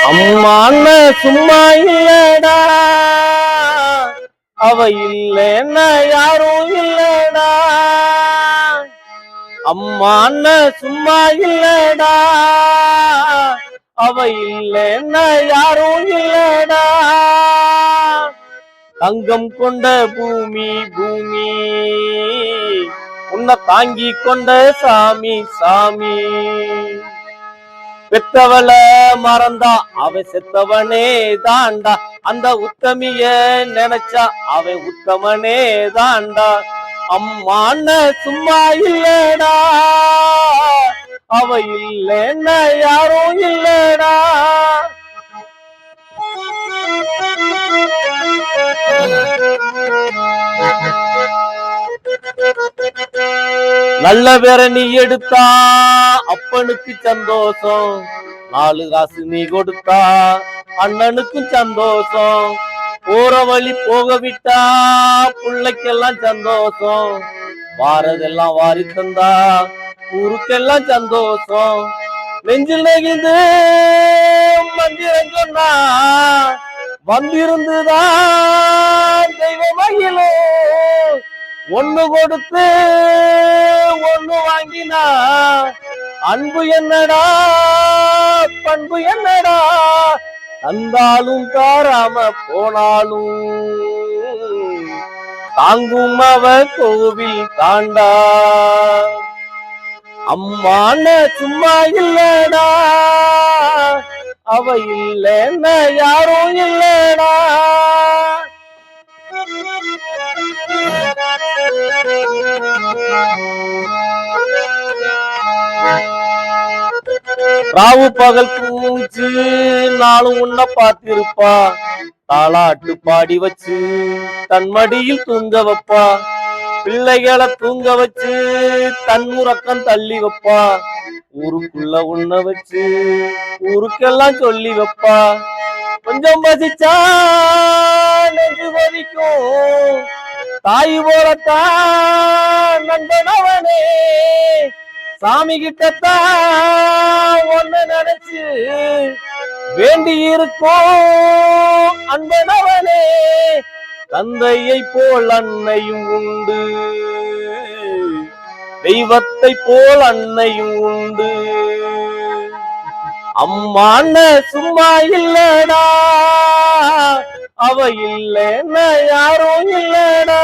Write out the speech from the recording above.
அம்மான்னு சும்மா இல்லடா, அவ இல்லைன்னா யாரும் இல்லடா. அம்மான்னு சும்மா இல்லடா, அவ இல்லைன்னா யாரும் இல்லடா. தங்கம் கொண்ட பூமி பூமி, உன்னை தாங்கி கொண்ட சாமி சாமி. பெத்தவள மறந்தா அவன் செத்தவனே தாண்டா, அந்த உத்தமிய நினைச்சா அவன் உத்தமனே தாண்டா. அம்மான்னு சும்மா இல்லடா, அவ இல்லைன்னா யாரும் இல்லடா. நல்ல பேர நீ எடுத்தா அப்பனுக்கு சந்தோஷம், 4 காசு நீ கொடுத்தா அண்ணனுக்கு சந்தோஷம். போற வழி போக விட்டா பிள்ளைக்கெல்லாம் சந்தோஷம், வாரதெல்லாம் வாரி தந்தா ஊருக்கெல்லாம் சந்தோஷம். நெஞ்சில் நெகிழ்ந்து மந்திரம் சொன்னா வந்திருந்துதான் தெய்வ மகிழும். ஒண்ணு கொடுத்து ஒண்ணு வாங்கினா அன்பு என்னடா பண்பு என்னடா. தந்தாலும் தாராம போனாலும் தாங்கும் அவ கோவில் தாண்டா. அம்மான்னு சும்மா இல்லடா, அவ இல்லைன்னா யாரும் இல்லடா. ராவு பகல் பூச்சு நாளும் உன்ன பார்த்திருப்பா, தாளாட்டு பாடி வச்சு தன் மடியில் தூங்க வைப்பா. பிள்ளைகளை தூங்க வச்சு தன் உறக்கம் தள்ளி வைப்பா. ஊருக்குள்ள உன்ன வச்சு ஊருக்கெல்லாம் சொல்லி வைப்பா. கொஞ்சம் பசிச்சா நெஞ்சு கொதிக்கும், தாய் போலத்தான் நண்பனவனே. சாமி கிட்டத்தான் ஒன்னு நினைச்சு வேண்டி இருக்கும் அன்பனவனே. தந்தையை போல் அன்னையும் உண்டு, தெய்வத்தை போல் அன்னையும் உண்டு. அம்மான்னு சும்மா இல்லடா, அவ இல்லைன்னா யாரும் இல்லடா.